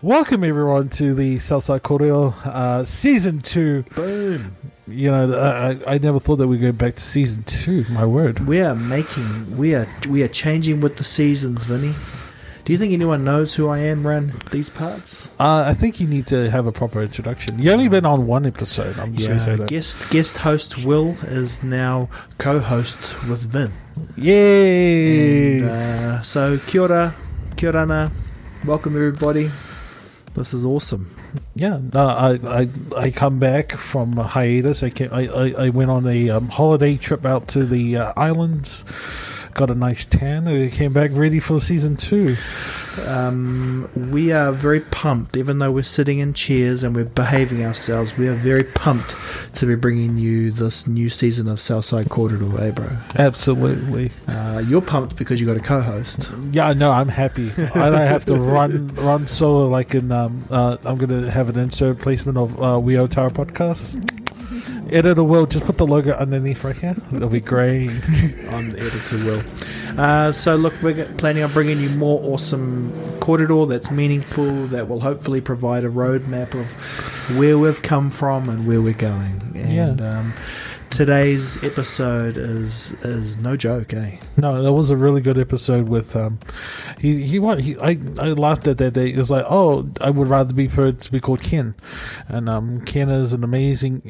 Welcome everyone to the Southside Korero season 2. Boom. You know, I never thought that we'd go back to season 2. My word. We are changing with the seasons, Vinny. Do you think anyone knows who I am around these parts? I think you need to have a proper introduction. You only been on one episode. I'm just going to say that. Guest host Will is now co-host with Vin. Yay! And, so kia ora na. Welcome everybody. This is awesome. Yeah, I come back from a hiatus. I went on a holiday trip out to the islands. Got a nice tan. I came back ready for season 2. We are very pumped, even though we're sitting in chairs and we're behaving ourselves. We are very pumped to be bringing you this new season of Southside Korero, eh, bro? Absolutely. You're pumped because you got a co-host. Yeah, no, I'm happy. I don't have to run solo like in. I'm going to have an insert placement of We Otara podcast. Editor Will, just put the logo underneath right here. It'll be great. I'm the editor Will. So look, we're planning on bringing you more awesome korero that's meaningful, that will hopefully provide a roadmap of where we've come from and where we're going. And today's episode is no joke, eh? No, that was a really good episode with I laughed at that day. It was like, oh, I would rather be heard to be called Ken, and Ken is an amazing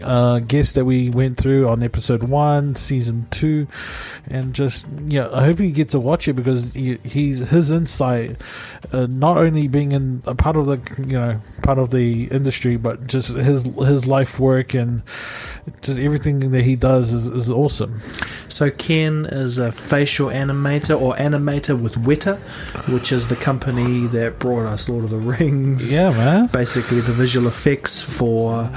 guest that we went through on episode 1, season 2, and just I hope you get to watch it because his insight, not only being in a part of the industry, but just his life work and just everything that he does is awesome. So Ken is a facial animator or animator with Weta, which is the company that brought us Lord of the Rings. Yeah, man. Basically the visual effects for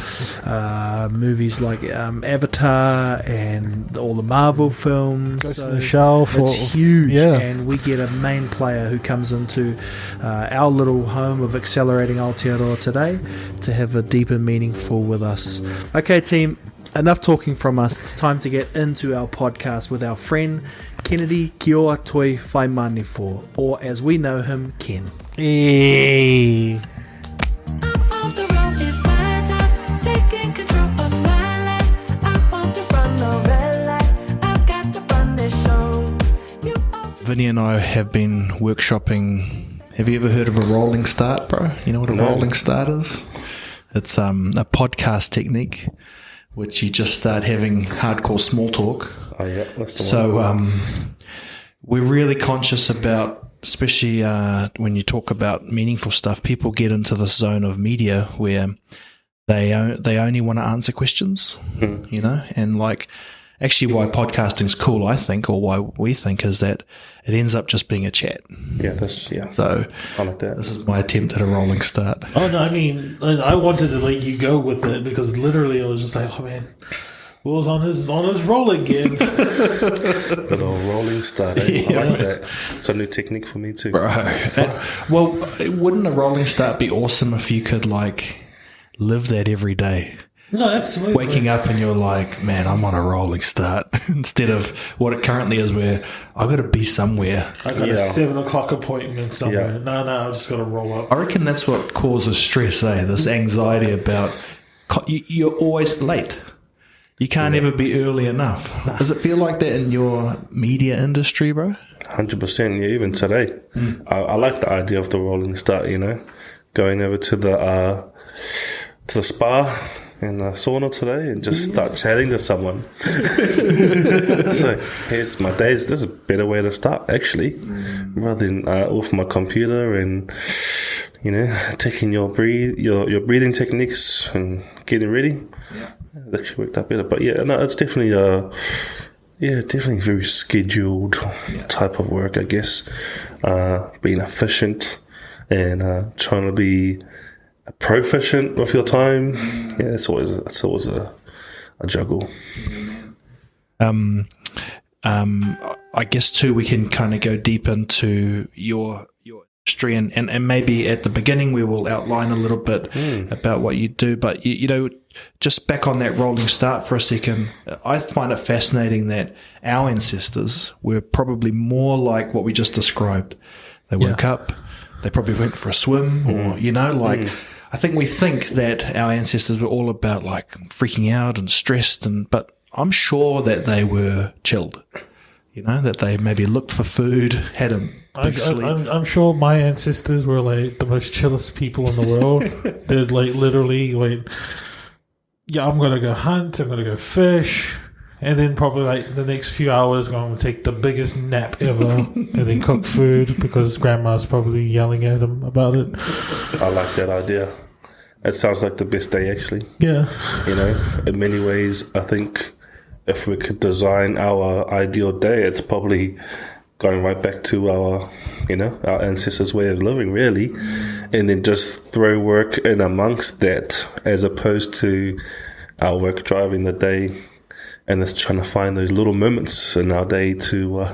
movies like Avatar and all the Marvel films. Ghost in the Shell. It's huge, and we get a main player who comes into our little home of Accelerating Aotearoa today to have a deep and meaningful with us. Okay, team. Enough talking from us. It's time to get into our podcast with our friend Kennedy Kioa Toi Faimanifo, or as we know him, Ken. Hey. Vinny and I have been workshopping. Have you ever heard of a rolling start, bro? You know what a rolling start is? It's a podcast technique which you just start having hardcore small talk. Oh yeah, that's the so one. We're really conscious about, especially when you talk about meaningful stuff, people get into this zone of media where they only want to answer questions, and like actually why podcasting's cool, I think, or why we think, is that it ends up just being a chat. So I like that. This is my attempt at a rolling start. Oh no, I mean, I wanted to let you go with it because literally I was just like, oh man, Will's on his roll again. Good old rolling start. Eh? I like that. It's a new technique for me too, bro. Well, wouldn't a rolling start be awesome if you could like live that every day? No, absolutely. Waking up and you're like, man, I'm on a rolling start instead of what it currently is where I've got to be somewhere. I got a 7 o'clock appointment somewhere. No, I've just got to roll up. I reckon that's what causes stress, This anxiety about you're always late. You can't ever be early enough. Does it feel like that in your media industry, bro? 100%. Yeah, even today. I like the idea of the rolling start, going over to the spa and the sauna today and just start chatting to someone. So here's my days. This is a better way to start, actually, rather than off my computer and taking your breathing techniques and getting ready. It actually worked out better. But it's definitely definitely very scheduled type of work, I guess. Being efficient and trying to be proficient with your time. It's always a juggle. I guess too we can kind of go deep into your history and maybe at the beginning we will outline a little bit about what you do, but just back on that rolling start for a second, I find it fascinating that our ancestors were probably more like what we just described. They woke up, They probably went for a swim or, I think we think that our ancestors were all about like freaking out and stressed, but I'm sure that they were chilled. That they maybe looked for food, had a big sleep. I'm sure my ancestors were like the most chillest people in the world. They'd like literally like, I'm going to go hunt, I'm going to go fish, and then probably like the next few hours going to take the biggest nap ever and then cook food because grandma's probably yelling at them about it. I like that idea. It sounds like the best day actually. Yeah. In many ways, I think if we could design our ideal day, it's probably going right back to our ancestors' way of living, really, and then just throw work in amongst that, as opposed to our work driving the day, and just trying to find those little moments in our day to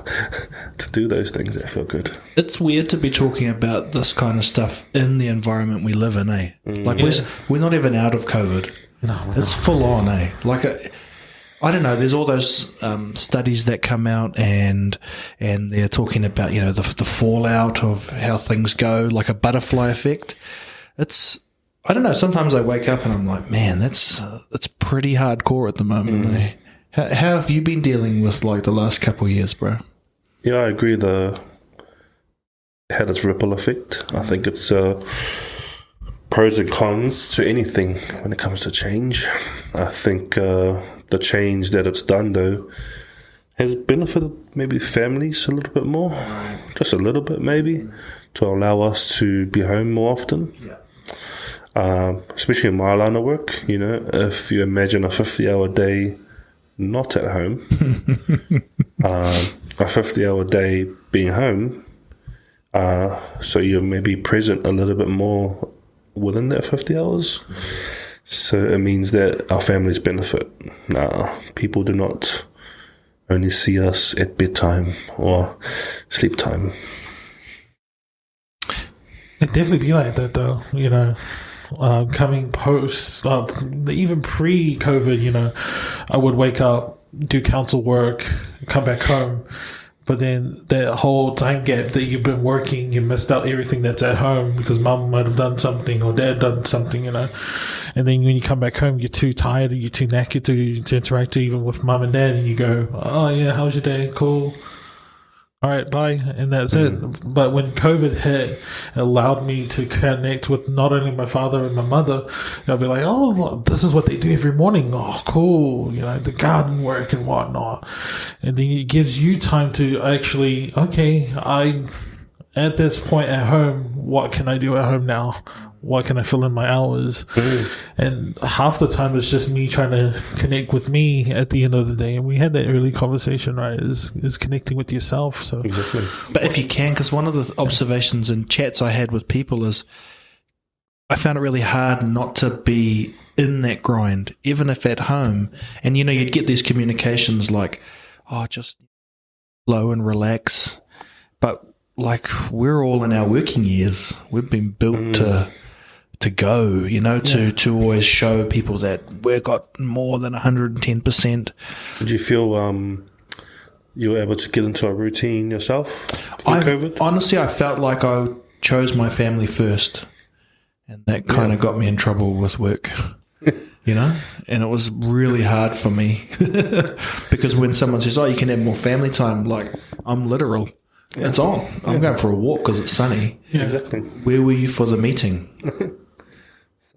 do those things that feel good. It's weird to be talking about this kind of stuff in the environment we live in, eh? We're not even out of COVID. No, it's full on, eh? I don't know. There's all those studies that come out, and they're talking about the fallout of how things go, like a butterfly effect. I don't know. Sometimes I wake up and I'm like, man, it's pretty hardcore at the moment. Eh? How have you been dealing with like the last couple of years, bro? Yeah, I agree. It had its ripple effect. I think it's pros and cons to anything when it comes to change. I think the change that it's done, though, has benefited maybe families a little bit more, just a little bit maybe, to allow us to be home more often. Yeah. Especially in my line of work, if you imagine a 50-hour day not at home, a 50-hour day being home, so you're maybe present a little bit more within that 50 hours. So it means that our families benefit. People do not only see us at bedtime or sleep time. It'd definitely be like that, though. Coming post, even pre-COVID, I would wake up, do council work, come back home. But then that whole time gap that you've been working, you missed out everything that's at home because mum might have done something or dad done something, And then when you come back home, you're too tired or you're too knackered to interact even with mum and dad. And you go, oh, yeah, how was your day? Cool. All right, bye. And that's it. But when COVID hit, it allowed me to connect with not only my father and my mother. They'll be like, oh, this is what they do every morning. Oh, cool. The garden work and whatnot. And then it gives you time to actually, at this point at home, what can I do at home now? What can I fill in my hours? And half the time it's just me trying to connect with me at the end of the day. And we had that early conversation, right? Is connecting with yourself. So exactly. But if you can, because one of the observations and chats I had with people is I found it really hard not to be in that grind, even if at home. And, you'd get these communications like, oh, just slow and relax. But like we're all in our working years. We've been built to go, to always show people that we've got more than 110%. Did you feel you were able to get into a routine yourself through COVID? Honestly, I felt like I chose my family first, and that kind of got me in trouble with work, and it was really hard for me because when someone says, oh, you can have more family time, like I'm literal. Yeah. It's on. I'm going for a walk because it's sunny. Yeah. Exactly. Where were you for the meeting?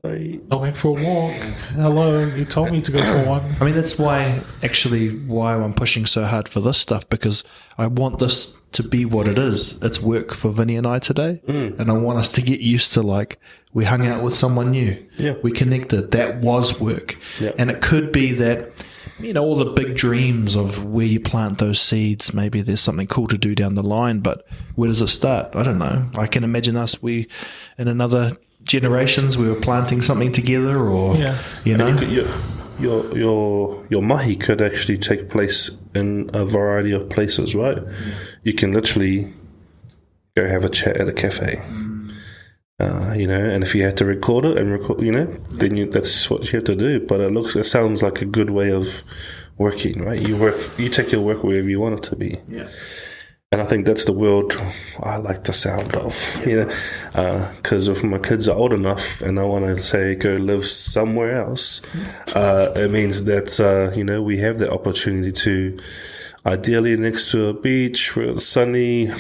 I went for a walk. Hello, you told me to go for one. I mean, that's why I'm pushing so hard for this stuff, because I want this to be what it is. It's work for Vinny and I today, and I want us to get used to, like, we hung out with someone new. Yeah. We connected. That was work. Yeah. And it could be that, all the big dreams of where you plant those seeds, maybe there's something cool to do down the line, but where does it start? I don't know. I can imagine us, in another generations, we were planting something together, or your mahi could actually take place in a variety of places, right? You can literally go have a chat at a cafe, and if you had to record it then that's what you have to do. But it sounds like a good way of working, right? You take your work wherever you want it to be. Yeah. And I think that's the world I like the sound of, because if my kids are old enough and I want to say go live somewhere else, it means that, we have the opportunity to, ideally next to a beach where it's sunny,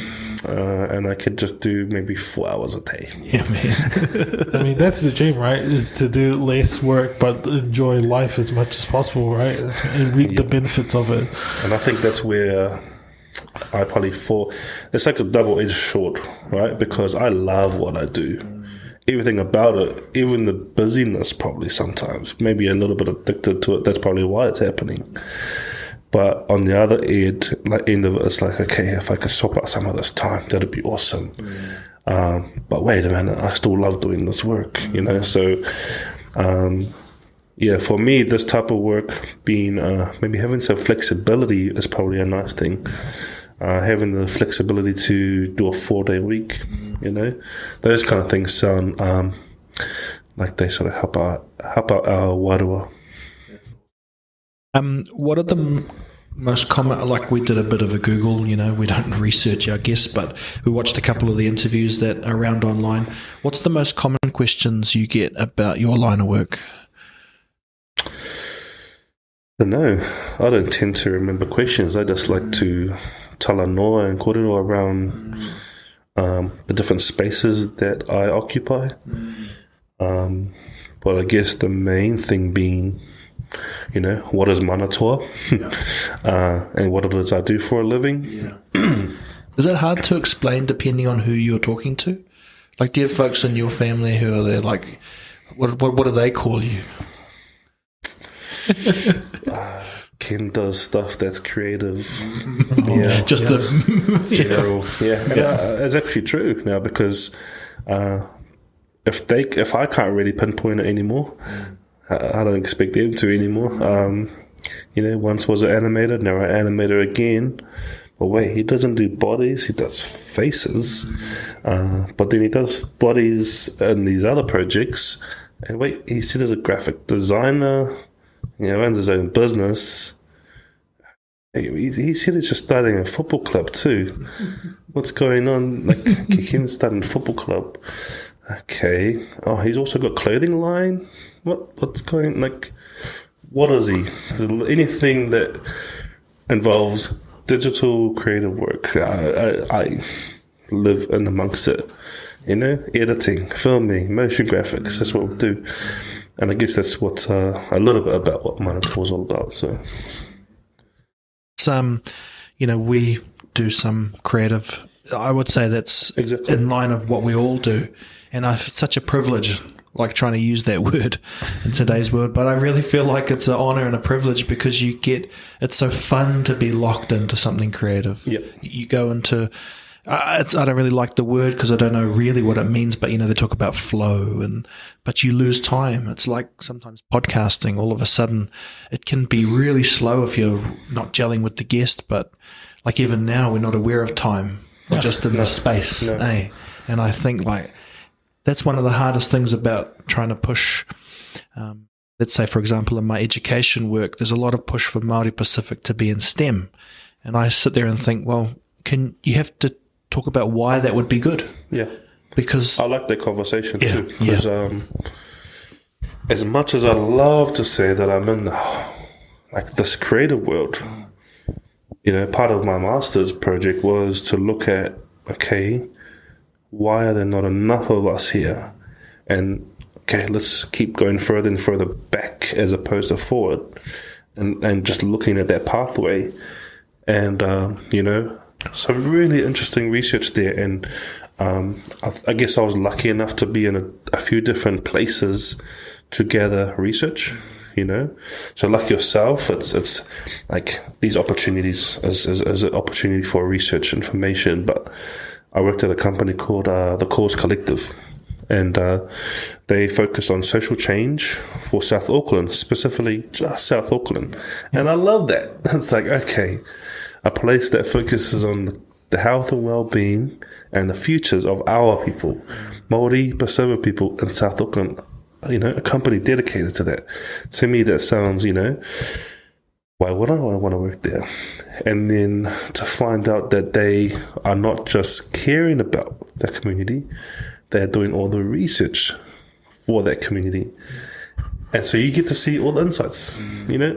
and I could just do maybe 4 hours a day. Yeah, man. I mean, that's the dream, right? Is to do less work but enjoy life as much as possible, right? And reap the benefits of it. And I think that's where I probably fall. It's like a double-edged sword, right? Because I love what I do. Everything about it, even the busyness probably sometimes, maybe a little bit addicted to it. That's probably why it's happening. But on the other end of it, it's like, okay, if I could swap out some of this time, that'd be awesome. But wait a minute, I still love doing this work, So, for me, this type of work being maybe having some flexibility is probably a nice thing. Having the flexibility to do a 4-day week, those kind of things sound like they sort of help out our warua. What are the most common, like we did a bit of a Google, we don't research our guests, but we watched a couple of the interviews that are around online. What's the most common questions you get about your line of work? I don't know. I don't tend to remember questions. I just like to tala noa and korero around the different spaces that I occupy. But I guess the main thing being, what is manatua and what it is I do for a living. Is it hard to explain depending on who you're talking to? Like, do you have folks in your family who are there, like, what do they call you? Ken does stuff that's creative. Just the general. And it's actually true now, because if I can't really pinpoint it anymore, I don't expect them to anymore. Once was an animator, now an animator again. But wait, he doesn't do bodies, he does faces. But then he does bodies in these other projects. And wait, he said as a graphic designer, runs his own business. He said he's just starting a football club too. What's going on? Like, Ken's starting a football club. Okay. Oh, he's also got clothing line. What's going, like, what is he? Anything that involves digital creative work, I live in amongst it. Editing, filming, motion graphics, that's what we do. And I guess that's what's a little bit about what Manatua is all about. So, we do some creative. I would say that's exactly in line of what we all do, and it's such a privilege, like trying to use that word in today's world. But I really feel like it's an honor and a privilege, because it's so fun to be locked into something creative. Yep. You go into. I don't really like the word because I don't know really what it means, but they talk about flow, but you lose time. It's like sometimes podcasting, all of a sudden it can be really slow if you're not gelling with the guest, but like even now we're not aware of time. We're just in this space. And I think like that's one of the hardest things about trying to push, let's say for example in my education work, there's a lot of push for Māori Pacific to be in STEM. And I sit there and think, well, you have to talk about why that would be good. Yeah. Because I like that conversation too. Because as much as I love to say that I'm in like this creative world, part of my master's project was to look at, okay, why are there not enough of us here? And okay, let's keep going further and further back as opposed to forward, and just looking at that pathway. And some really interesting research there, and I guess I was lucky enough to be in a few different places to gather research. So like yourself, it's like these opportunities as an opportunity for research information. But I worked at a company called the Cause Collective, and they focus on social change for South Auckland, specifically just South Auckland, and I love that. It's like, okay, a place that focuses on the health and well-being and the futures of our people, Maori Pacific people in South Auckland. A company dedicated to that. To me, that sounds, why would I want to work there? And then to find out that they are not just caring about the community, they're doing all the research for that community. And so you get to see all the insights,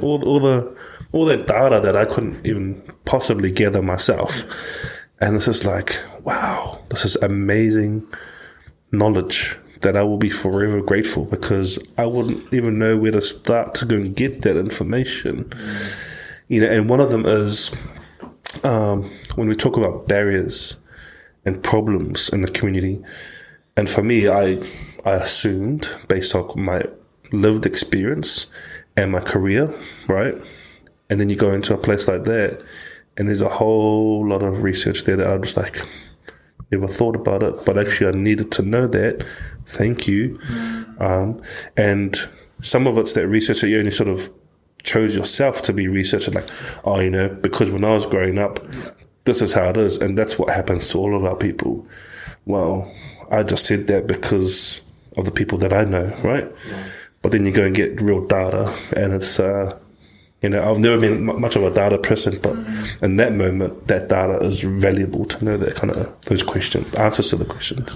all that data that I couldn't even possibly gather myself. And it's just like, wow, this is amazing knowledge that I will be forever grateful, because I wouldn't even know where to start to go and get that information. And one of them is when we talk about barriers and problems in the community. And for me, I assumed, based on my lived experience and my career, right? And then you go into a place like that, and there's a whole lot of research there that I was like, never thought about it, but actually I needed to know that. Thank you. And some of it's that research that you only sort of chose yourself to be researched, like, because when I was growing up, this is how it is, and that's what happens to all of our people. Well, I just said that because of the people that I know, right? But then you go and get real data, and it's, I've never been much of a data person, but in that moment, that data is valuable to know that kind of those questions, answers to the questions.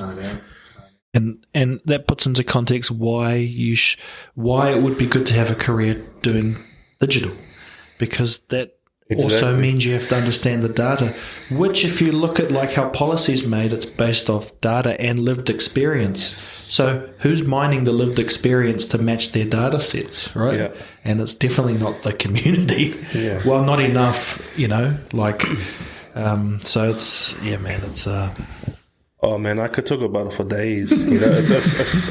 And that puts into context why it would be good to have a career doing digital, because that also means you have to understand the data, which if you look at like how policy is made, it's based off data and lived experience. So who's mining the lived experience to match their data sets, right? Yeah. And it's definitely not the community. Yeah. Well, not enough, so it's, it's... Oh man, I could talk about it for days.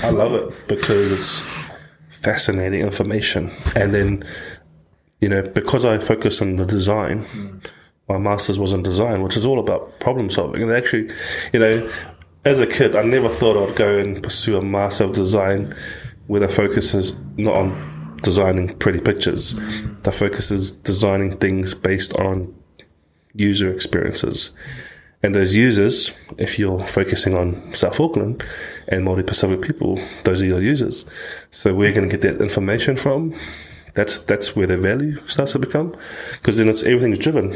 I love it because it's fascinating information. And then, because I focus on the design, my master's was in design, which is all about problem solving. And actually, as a kid, I never thought I'd go and pursue a master of design where the focus is not on designing pretty pictures. The focus is designing things based on user experiences. And those users, if you're focusing on South Auckland and Maori Pacific people, those are your users. So we're going to get that information from. That's where the value starts to become, because then everything's driven.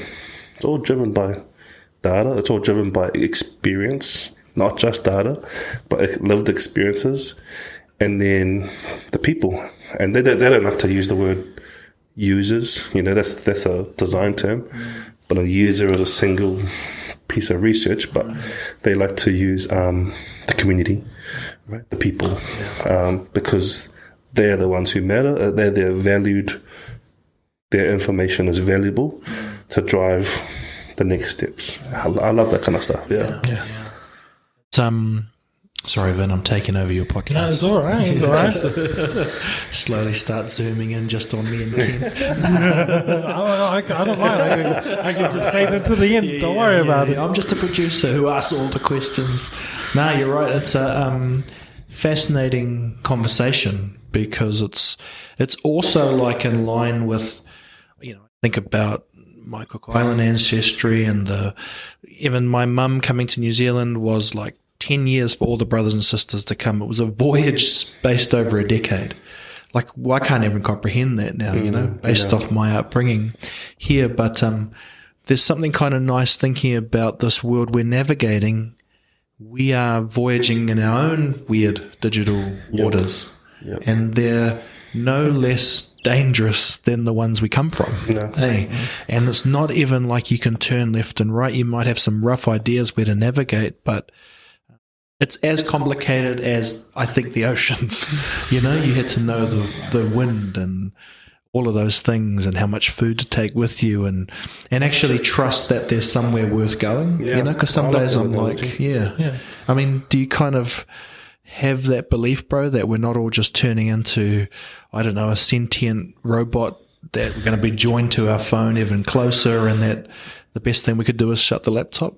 It's all driven by data. It's all driven by experience, not just data, but lived experiences, and then the people. And they don't have to use the word users. That's a design term, but a user is a single piece of research, but they like to use the community, right? The people, because they're the ones who matter. They're valued. Their information is valuable to drive the next steps. I love that kind of stuff. Yeah. Sorry, Vin, I'm taking over your podcast. No, it's all right. It's all right. Slowly start zooming in just on me and Ken. I don't mind. I can just fade into the end. Don't worry about it. I'm just a producer who asks all the questions. No, you're right. It's a fascinating conversation, because it's also like in line with, think about my Cook Island ancestry, and even my mum coming to New Zealand was like 10 years for all the brothers and sisters to come. It was a voyage spaced over a decade. Like, I can't even comprehend that now, based off my upbringing here. But there's something kind of nice thinking about this world we're navigating. We are voyaging in our own weird digital waters, and they're no less dangerous than the ones we come from. And it's not even like you can turn left and right. You might have some rough ideas where to navigate, but it's as complicated as, I think, the oceans. You had to know the wind and all of those things, and how much food to take with you, and actually trust that there's somewhere worth going. Because some days I'm like, I mean, do you kind of have that belief, bro, that we're not all just turning into, I don't know, a sentient robot, that we're going to be joined to our phone even closer, and that the best thing we could do is shut the laptop?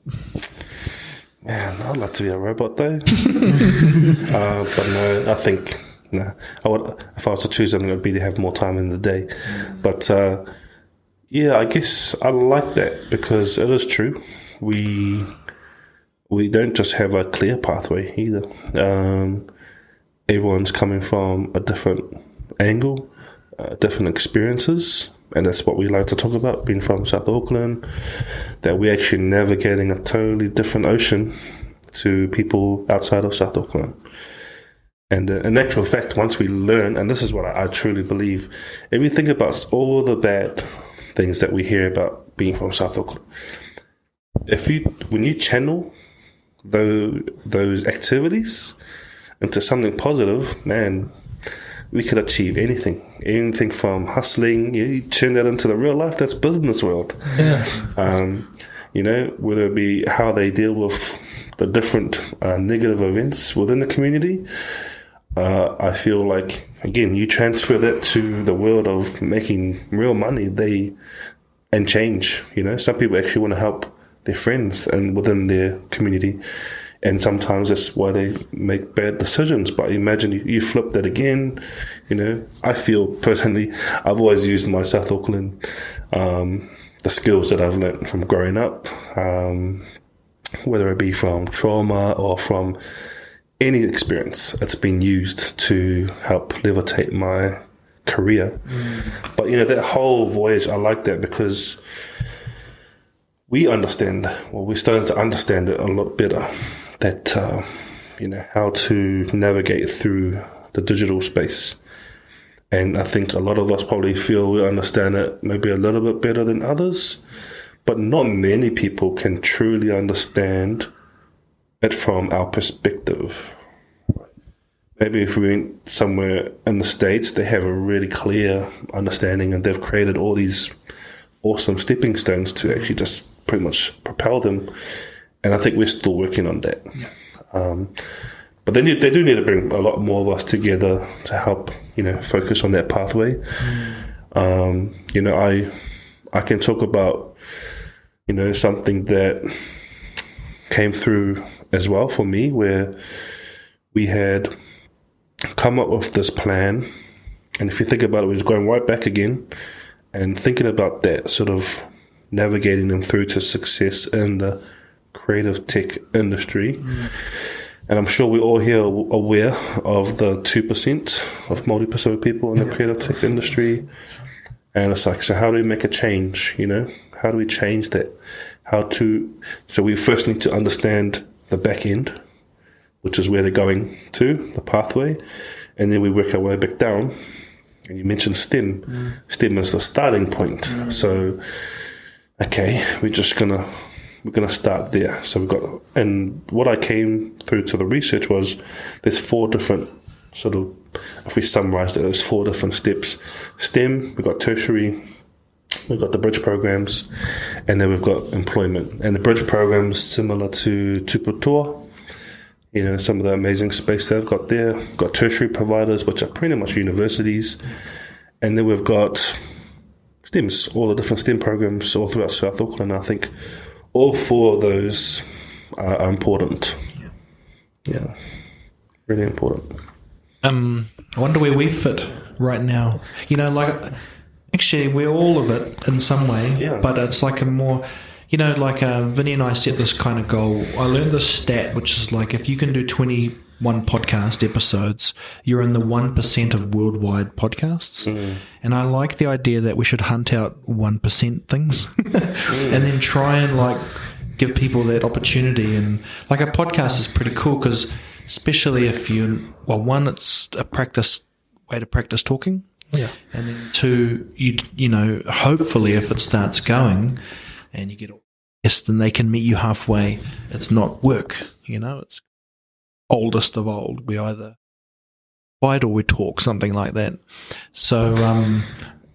Man, I'd like to be a robot though. But no, I think, if I was to choose something, it would be to have more time in the day. But I guess I like that, because it is true. We don't just have a clear pathway either. Everyone's coming from a different angle, different experiences, and that's what we like to talk about, being from South Auckland, that we're actually navigating a totally different ocean to people outside of South Auckland. And in actual fact, once we learn, and this is what I truly believe, if you think about all the bad things that we hear about being from South Auckland, when you channel those activities into something positive, man, we could achieve anything from hustling. You turn that into the real life, that's business world. Yeah. Whether it be how they deal with the different negative events within the community. I feel like, again, you transfer that to the world of making real money, and change. Some people actually want to help their friends and within their community, and sometimes that's why they make bad decisions. But imagine you flip that again. I feel personally, I've always used my South Auckland, the skills that I've learned from growing up, whether it be from trauma or from any experience, it's been used to help levitate my career. But that whole voyage, I like that because we're starting to understand it a lot better, that how to navigate through the digital space. And I think a lot of us probably feel we understand it maybe a little bit better than others, but not many people can truly understand it from our perspective. Maybe if we went somewhere in the States, they have a really clear understanding, and they've created all these awesome stepping stones to actually just pretty much propel them. And I think we're still working on that. But they do need to bring a lot more of us together to help, focus on that pathway. I can talk about, something that came through as well for me, where we had come up with this plan. And if you think about it, we're just going right back again and thinking about that, sort of navigating them through to success in the creative tech industry. And I'm sure we're all here aware of the 2% of Māori Pacific people in the creative tech industry. And it's like, so how do we make a change? How do we change that? So we first need to understand the back end, which is where they're going to, the pathway. And then we work our way back down. And you mentioned STEM. STEM is the starting point. So, okay, we're going to start there. So and what I came through to the research was there's 4 different sort of, if we summarize it, there's 4 different steps. STEM, we've got tertiary, we've got the bridge programs, and then we've got employment. And the bridge programs similar to Tuputoa, some of the amazing space they've got there. We've got tertiary providers, which are pretty much universities. And then we've got STEMs, all the different STEM programs all throughout South Auckland. I think all 4 of those are important. Yeah. Really important. I wonder where we fit right now. Actually, we're all of it in some way, but it's like a more, Vinny and I set this kind of goal. I learned this stat, which is like if you can do 21 podcast episodes, you're in the 1% of worldwide podcasts. And I like the idea that we should hunt out 1% things and then try and give people that opportunity. And a podcast is pretty cool because especially if one, it's a way to practice talking. Yeah. And then 2, you hopefully if it starts going and you get a guest and they can meet you halfway, it's not work, it's oldest of old. We either fight or we talk, something like that. So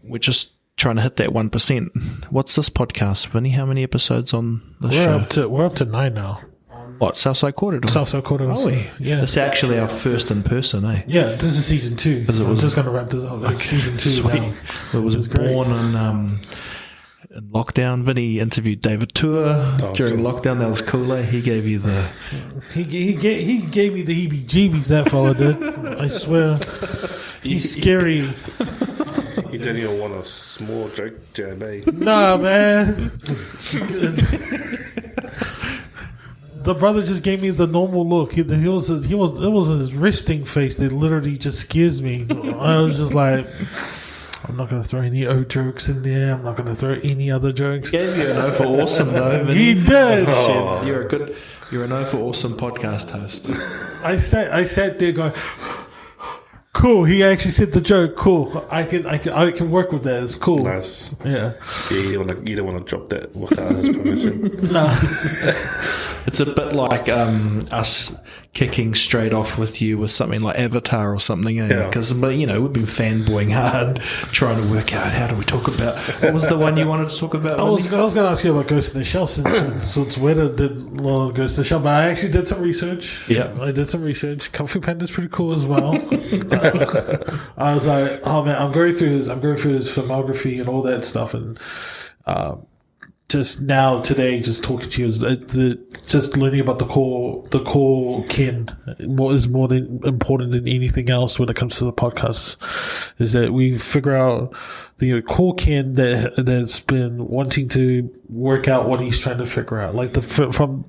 we're just trying to hit that 1%. What's this podcast, Vinny? How many episodes on the show? We're up to 9 now. What, Southside Korero? Southside Korero. Oh, yeah. It's actually our first in person, eh? Yeah, this is season 2. I'm just going to wrap this up. Season 2 sweet. Now. It was born in lockdown. Vinny interviewed David Tour during lockdown. That was cool, eh? He gave you the... He gave me the heebie-jeebies, that fella did. I swear. He's scary. You don't even want a small joke jab, eh? Nah, man. The brother just gave me the normal look. It was his resting face that literally just scares me. I was just like, I'm not going to throw any O jokes in there. I'm not going to throw any other jokes. Gave you an O for awesome though. He did. Oh. You're an O for awesome podcast host. I sat there going, cool. He actually said the joke. Cool. I can work with that. It's cool. Nice. Yeah. You don't want to drop that without his permission. No. It's a bit like us kicking straight off with you with something like Avatar or something, because we've been fanboying hard trying to work out how do we talk about what was the one you wanted to talk about. I was going to ask you about Ghost in the Shell since Weta did a lot of Ghost in the Shell, but I actually did some research. I did some research. Kung Fu Panda's pretty cool as well. I was like, oh man, I'm going through his filmography and all that stuff, and just now today, just talking to you, just learning about the core Ken is more important than anything else when it comes to the podcast. Is that we figure out the core Ken that's been wanting to work out what he's trying to figure out. Like from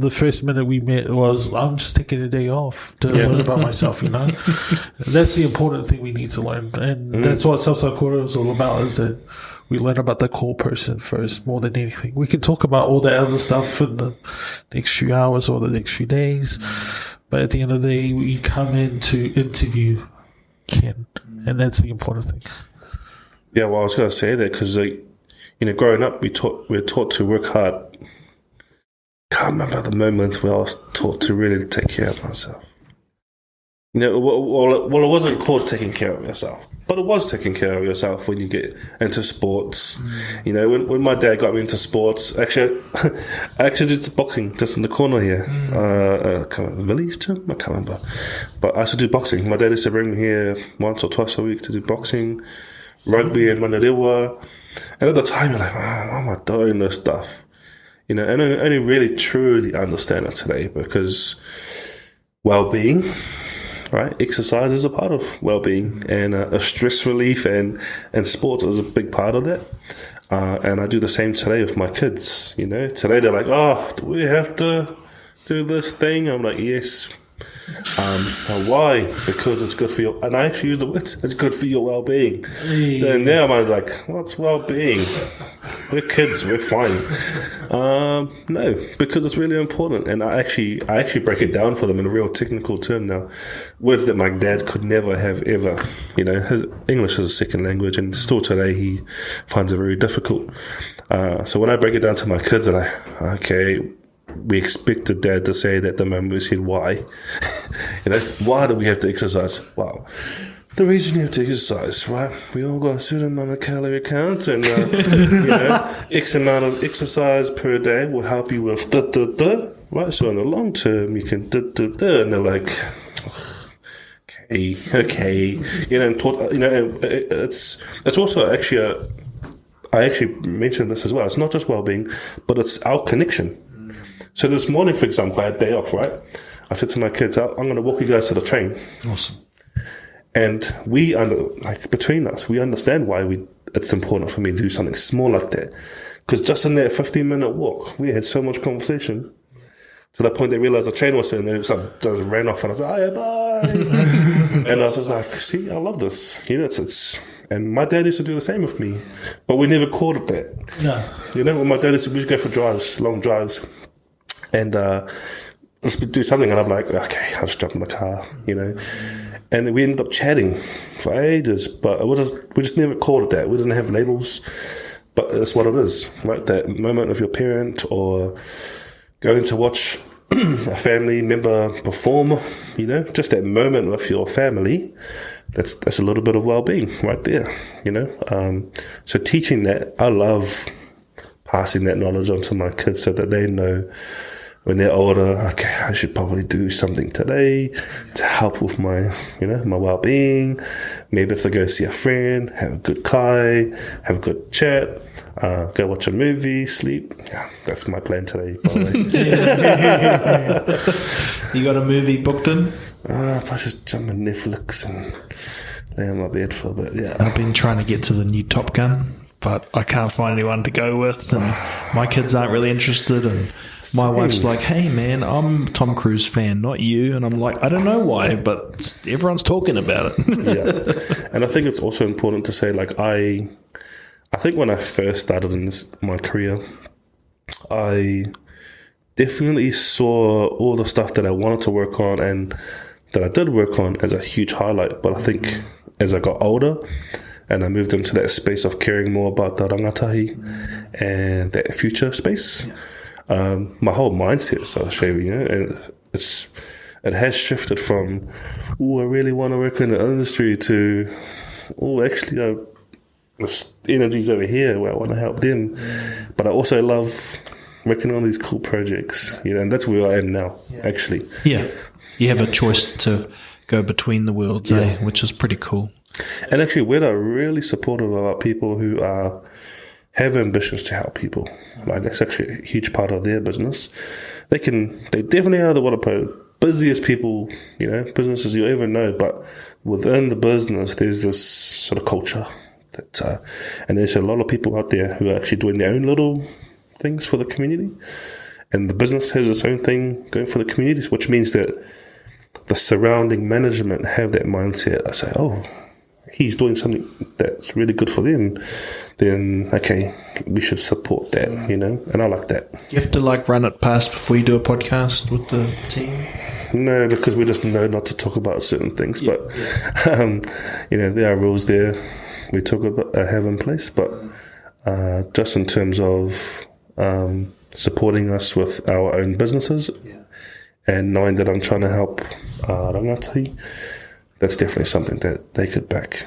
the first minute we met was, I'm just taking a day off to learn about myself, That's the important thing we need to learn. And that's what Southside Korero is all about, is that we learn about the core person first more than anything. We can talk about all the other stuff in the next few hours or the next few days. But at the end of the day, we come in to interview Ken. And that's the important thing. Yeah, well, I was going to say that because, growing up, we're taught to work hard. Can't remember the moment where I was taught to really take care of myself. Well, it wasn't called taking care of yourself, but it was taking care of yourself when you get into sports. When my dad got me into sports, I actually did boxing just in the corner here. Village gym? I can't remember. But I used to do boxing. My dad used to bring me here once or twice a week to do boxing, rugby and Manurewa. And at the time, you're like, why am I doing this stuff? And I only really truly understand it today because well-being, right? Exercise is a part of well-being, and a stress relief and sports is a big part of that. And I do the same today with my kids. Today they're like, oh, do we have to do this thing? I'm like, yes. Why? Because it's good for your, and I actually use the words, it's good for your well-being. Then now I'm like, what's well-being? We're kids, we're fine. No, because it's really important, and I actually break it down for them in a real technical term now. Words that my dad could never have ever. His English is a second language, and still today he finds it very difficult. So when I break it down to my kids, they're like, okay, we expected dad to say that the moment we said why. Why do we have to exercise? Wow. The reason you have to exercise, right? We all got a certain amount of calorie count, and X amount of exercise per day will help you with right? So in the long term, you can and they're like, okay, and it's also actually I actually mentioned this as well. It's not just well-being, but it's our connection. So this morning, for example, I had a day off, right? I said to my kids, I'm going to walk you guys to the train. Awesome. And between us, we understand why it's important for me to do something small like that. Because just in that 15-minute walk, we had so much conversation. To the point they realized the train was there, and they just ran off, and I was like, oh, bye. And I was just like, see, I love this. It's and my dad used to do the same with me. But we never called it that. No. When my dad used to go for drives, long drives, and let's do something, and I'm like, okay, I'll just jump in the car, And we ended up chatting for ages, but we just never called it that. We didn't have labels, but that's what it is, right? That moment of your parent, or going to watch a family member perform, just that moment with your family. That's a little bit of well-being right there, So teaching that, I love passing that knowledge on to my kids so that they know when they're older, okay, I should probably do something today to help with my, my well-being. Maybe it's to go see a friend, have a good kai, have a good chat, go watch a movie, sleep. Yeah, that's my plan today, by the way. You got a movie booked in? If I just jump on Netflix and lay on my bed for a bit, yeah. I've been trying to get to the new Top Gun. but I can't find anyone to go with, and my kids aren't really interested, and my wife's like, hey man, I'm a Tom Cruise fan, not you. And I'm like, I don't know why, but everyone's talking about it. Yeah. And I think it's also important to say, like, I think when I first started in my career, I definitely saw all the stuff that I wanted to work on and that I did work on as a huge highlight. But I think as I got older and I moved into that space of caring more about the rangatahi and that future space, my whole mindset started changing, and it has shifted from, I really want to work in the industry to, actually, this energy's over here where I want to help them. But I also love working on these cool projects, and that's where I am now, actually. Yeah. You have a choice to go between the worlds, which is pretty cool. And actually, we're really supportive of our people who have ambitions to help people. Like, that's actually a huge part of their business. They definitely are one of the busiest people, businesses you'll ever know. But within the business, there's this sort of culture that, and there's a lot of people out there who are actually doing their own little things for the community, and the business has its own thing going for the communities, which means that the surrounding management have that mindset. I say, he's doing something that's really good for them, then okay, we should support that, and I like that. You have to run it past before you do a podcast with the team? No, because we just know not to talk about certain things, but there are rules there we talk about have in place, but just in terms of supporting us with our own businesses and knowing that I'm trying to help rangatahi, that's definitely something that they could back.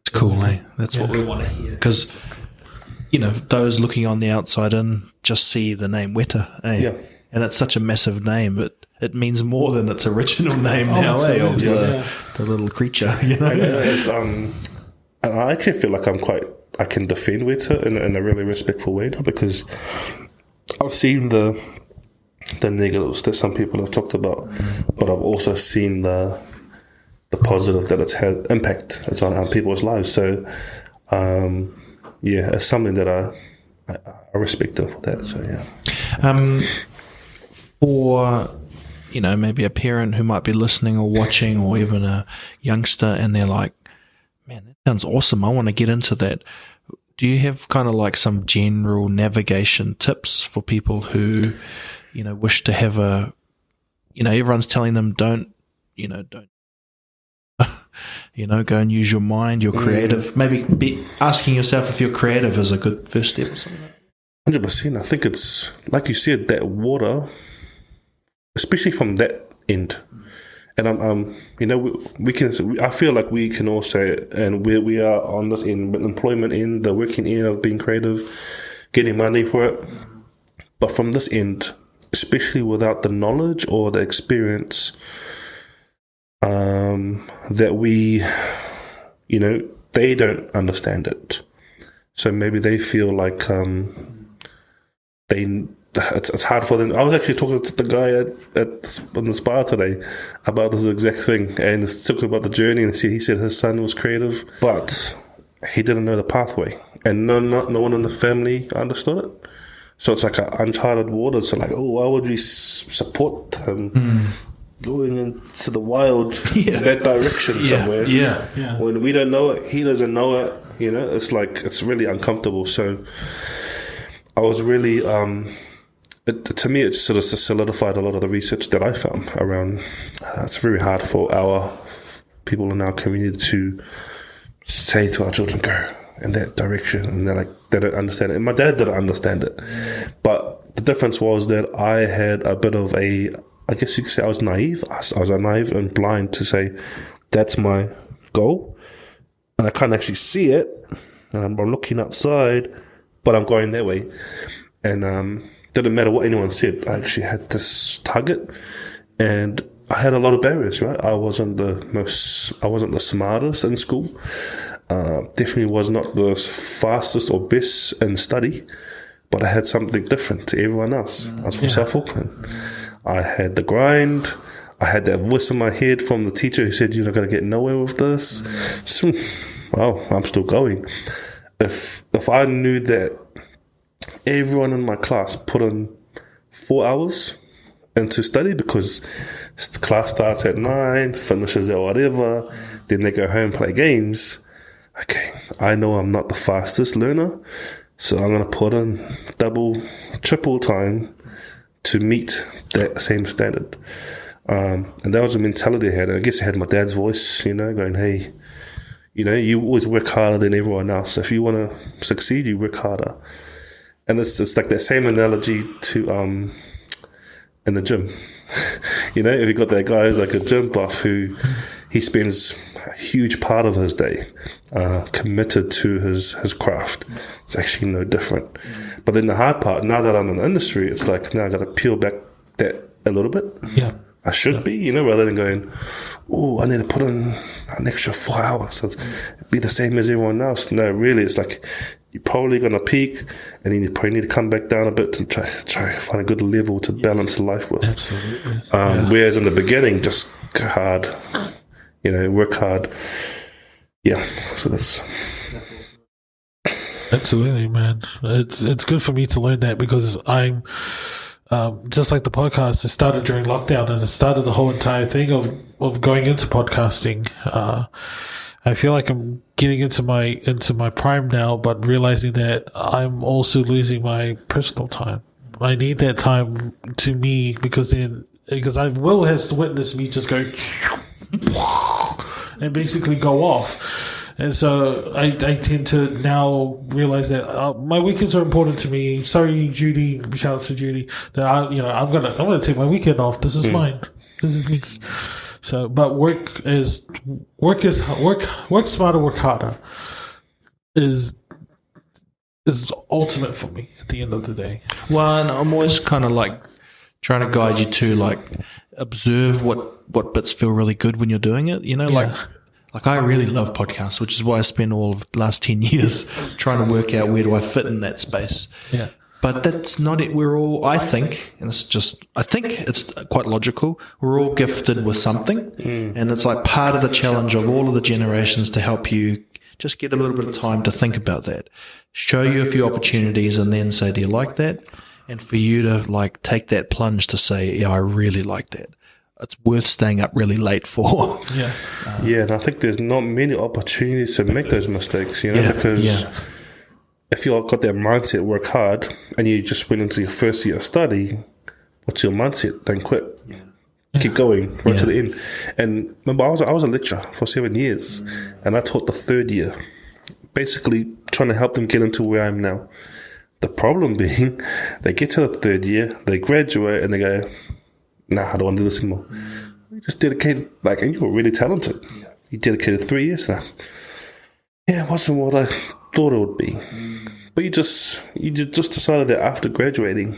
It's cool, eh? That's what we want to hear. Because, those looking on the outside in just see the name Weta, eh? Yeah. And it's such a massive name, but it means more than its original name now, eh? Of the little creature, And I actually feel like I can defend Weta in a really respectful way now, because I've seen the negatives that some people have talked about, but I've also seen the positive that it's had impact on people's lives. So, it's something that I respect them for that. So, yeah. For, maybe a parent who might be listening or watching, or even a youngster, and they're like, man, that sounds awesome, I want to get into that. Do you have kind of some general navigation tips for people who, wish to have everyone's telling them don't go and use your mind, you're creative. Maybe asking yourself if you're creative is a good first step or something. 100%. I think it's, like you said, that water, especially from that end. And we can. I feel like we can all say it, and we are on this end, employment end, the working end of being creative, getting money for it. But from this end, especially without the knowledge or the experience, that we, they don't understand it. So maybe they feel like it's hard for them. I was actually talking to the guy in the spa today about this exact thing, and he's talking about the journey, and he said his son was creative, but he didn't know the pathway, and no one in the family understood it. So it's like an uncharted water. So why would we support him going into the wild in that direction somewhere? Yeah. When we don't know it, he doesn't know it. It's really uncomfortable. So I was really, to me, it sort of solidified a lot of the research that I found around. It's very hard for our people in our community to say to our children, go in that direction, and they don't understand it. And my dad didn't understand it, but the difference was that I had a bit of I guess you could say I was naive. I was naive and blind to say that's my goal, and I can't actually see it, and I'm looking outside, but I'm going that way, and didn't matter what anyone said. I actually had this target, and I had a lot of barriers. Right, I wasn't the smartest in school. Definitely was not the fastest or best in study, but I had something different to everyone else. I was from South Auckland. I had the grind. I had that voice in my head from the teacher who said, you're not going to get nowhere with this. So, well, I'm still going. if I knew that everyone in my class put in 4 hours into study, because the class starts at 9, finishes at whatever, then they go home and play games. Okay, I know I'm not the fastest learner, so I'm going to put in double, triple time to meet that same standard. And that was the mentality I had. I guess I had my dad's voice, going, hey, you always work harder than everyone else. If you want to succeed, you work harder. And it's like that same analogy to in the gym. If you got that guy who's like a gym buff who he spends a huge part of his day committed to his craft. It's actually no different. But then the hard part, now that I'm in the industry, it's like now I got to peel back that a little bit. Yeah. I should be, rather than going, oh, I need to put in an extra 4 hours. So be the same as everyone else. No, really, it's like you're probably going to peak, and then you probably need to come back down a bit and try find a good level to balance life with. Absolutely. Whereas in the beginning, just go hard, work hard. Yeah, so that's awesome. Absolutely, man. It's good for me to learn that, because I'm just like the podcast. It started during lockdown, and it started the whole entire thing of going into podcasting. I feel like I'm getting into my prime now, but realizing that I'm also losing my personal time. I need that time to me, because Will has witnessed me just go and basically go off. And so I tend to now realize that my weekends are important to me. Sorry, Judy. Shout out to Judy. That I'm gonna take my weekend off. This is mine. This is me. So, but work smarter, work harder is ultimate for me at the end of the day. Well, and I'm always kind of like trying to guide you to like observe what bits feel really good when you're doing it. Like I really love podcasts, which is why I spent all of the last 10 years trying to work out where do I fit in that space. Yeah. But that's not it. I think it's quite logical. We're all gifted with something. And it's like part of the challenge of all of the generations to help you just get a little bit of time to think about that. Show you a few opportunities and then say, do you like that? And for you to like take that plunge to say, yeah, I really like that. It's worth staying up really late for. Yeah. And I think there's not many opportunities to make those mistakes, because if you've got that mindset, work hard, and you just went into your first year of study, what's your mindset? Don't quit. Yeah. Keep going right to the end. And remember, I was a lecturer for 7 years, and I taught the third year, basically trying to help them get into where I am now. The problem being, they get to the third year, they graduate, and they go, nah, I don't want to do this anymore. You just dedicated, and you were really talented. Yeah. You dedicated 3 years now. Yeah, it wasn't what I thought it would be. But you just decided that after graduating,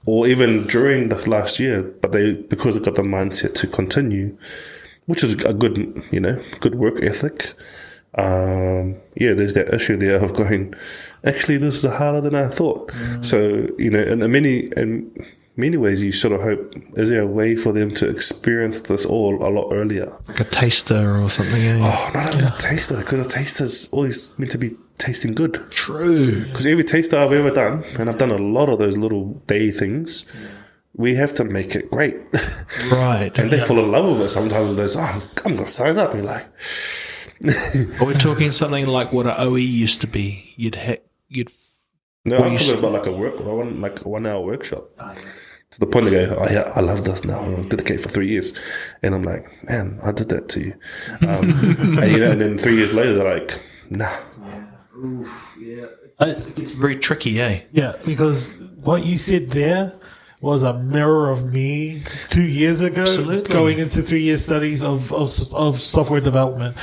or even during the last year, but because they got the mindset to continue, which is a good, good work ethic. There's that issue there of going, actually, this is harder than I thought. So, in many ways, you sort of hope, is there a way for them to experience this all a lot earlier? Like a taster or something. Not even a taster, because a taster's always meant to be tasting good. True. Because every taster I've ever done, and I've done a lot of those little day things, we have to make it great. Right. And they fall in love with it sometimes. There's, I'm going to sign up. And you're like... Are we talking something like what an OE used to be? No, I'm talking about like a 1 hour workshop. To the point they go, oh yeah, I love this now. I'll dedicate for 3 years. And I'm like, man, I did that to you. And then 3 years later, they're like, nah. It's very tricky, eh? Yeah, because what you said there was a mirror of me 2 years ago. Absolutely. Going into 3 year studies of software development.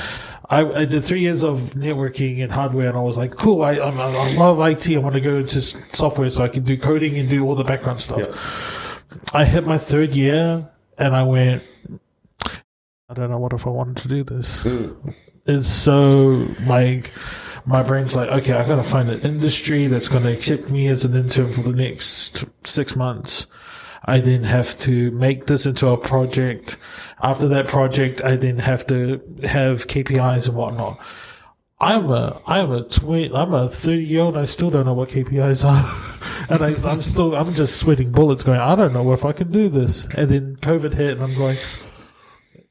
I did 3 years of networking and hardware, and I was like, cool, I love IT. I want to go into software so I can do coding and do all the background stuff. Yeah. I hit my third year, and I went, I don't know what if I wanted to do this. It's so, my brain's like, okay, I got to find an industry that's going to accept me as an intern for the next 6 months. I then have to make this into a project. After that project, I then have to have KPIs and whatnot. I'm a 30-year-old. I still don't know what KPIs are, and I'm just sweating bullets, going, I don't know if I can do this. And then COVID hit, and I'm going,